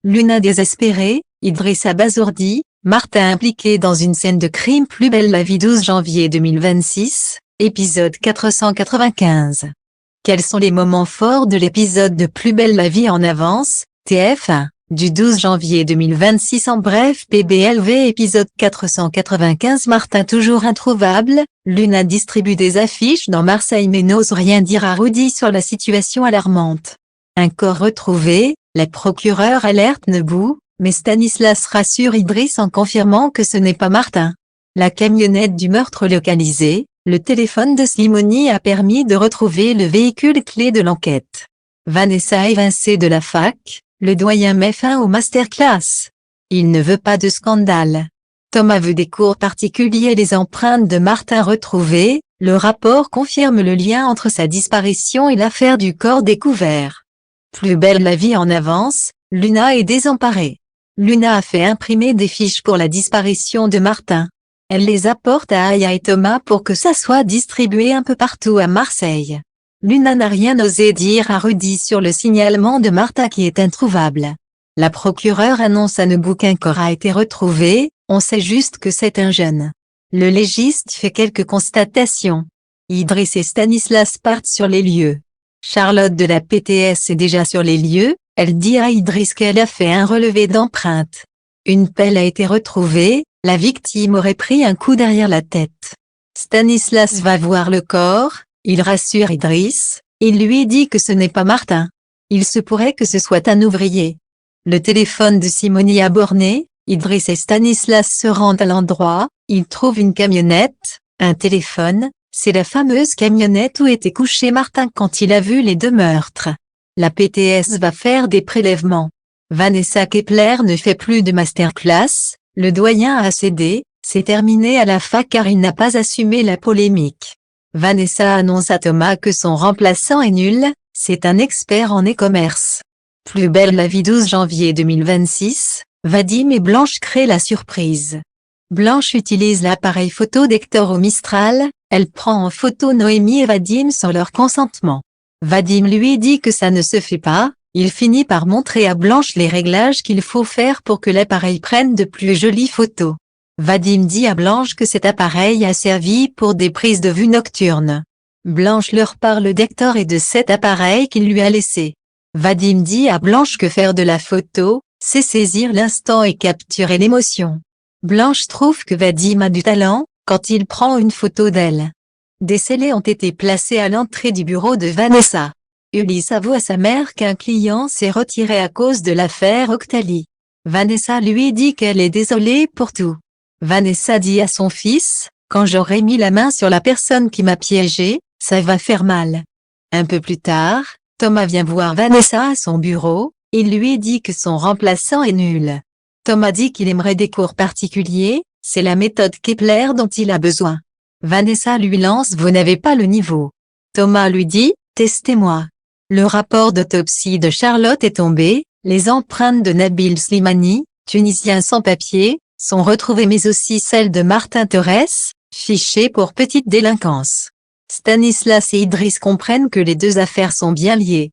Luna désespérée, Idriss abasourdi, Martin impliqué dans une scène de crime. Plus belle la vie. 12 janvier 2026, épisode 495. Quels sont les moments forts de l'épisode de Plus belle la vie en avance, TF1, du 12 janvier 2026? En bref, PBLV épisode 495. Martin toujours introuvable, Luna distribue des affiches dans Marseille mais n'ose rien dire à Rudy sur la situation alarmante. Un corps retrouvé, la procureure alerte Nebou, mais Stanislas rassure Idriss en confirmant que ce n'est pas Martin. La camionnette du meurtre localisée, le téléphone de Slimani a permis de retrouver le véhicule clé de l'enquête. Vanessa évincée de la fac, le doyen met fin au masterclass. Il ne veut pas de scandale. Thomas veut des cours particuliers. Les empreintes de Martin retrouvées, le rapport confirme le lien entre sa disparition et l'affaire du corps découvert. Plus belle la vie en avance, Luna est désemparée. Luna a fait imprimer des fiches pour la disparition de Martin. Elle les apporte à Aya et Thomas pour que ça soit distribué un peu partout à Marseille. Luna n'a rien osé dire à Rudy sur le signalement de Martin qui est introuvable. La procureure annonce à Nebou qu'un corps a été retrouvé, on sait juste que c'est un jeune. Le légiste fait quelques constatations. Idriss et Stanislas partent sur les lieux. Charlotte de la PTS est déjà sur les lieux, elle dit à Idriss qu'elle a fait un relevé d'empreintes. Une pelle a été retrouvée, la victime aurait pris un coup derrière la tête. Stanislas va voir le corps, il rassure Idriss, il lui dit que ce n'est pas Martin. Il se pourrait que ce soit un ouvrier. Le téléphone de Slimani a borné, Idriss et Stanislas se rendent à l'endroit, ils trouvent une camionnette, un téléphone. C'est la fameuse camionnette où était couché Martin quand il a vu les deux meurtres. La PTS va faire des prélèvements. Vanessa Kepler ne fait plus de masterclass, le doyen a cédé, c'est terminé à la fac car il n'a pas assumé la polémique. Vanessa annonce à Thomas que son remplaçant est nul, c'est un expert en e-commerce. Plus belle la vie. 12 janvier 2026, Vadim et Blanche créent la surprise. Blanche utilise l'appareil photo d'Hector au Mistral, elle prend en photo Noémie et Vadim sans leur consentement. Vadim lui dit que ça ne se fait pas, il finit par montrer à Blanche les réglages qu'il faut faire pour que l'appareil prenne de plus jolies photos. Vadim dit à Blanche que cet appareil a servi pour des prises de vue nocturnes. Blanche leur parle d'Hector et de cet appareil qu'il lui a laissé. Vadim dit à Blanche que faire de la photo, c'est saisir l'instant et capturer l'émotion. Blanche trouve que Vadim a du talent, quand il prend une photo d'elle. Des scellés ont été placés à l'entrée du bureau de Vanessa. Ulysse avoue à sa mère qu'un client s'est retiré à cause de l'affaire Octalie. Vanessa lui dit qu'elle est désolée pour tout. Vanessa dit à son fils, quand j'aurai mis la main sur la personne qui m'a piégé, ça va faire mal. Un peu plus tard, Thomas vient voir Vanessa à son bureau, il lui dit que son remplaçant est nul. Thomas dit qu'il aimerait des cours particuliers, c'est la méthode Kepler dont il a besoin. Vanessa lui lance « Vous n'avez pas le niveau ». Thomas lui dit « Testez-moi ». Le rapport d'autopsie de Charlotte est tombé, les empreintes de Nabil Slimani, tunisien sans papier, sont retrouvées mais aussi celles de Martin Torres, fiché pour petite délinquance. Stanislas et Idriss comprennent que les deux affaires sont bien liées.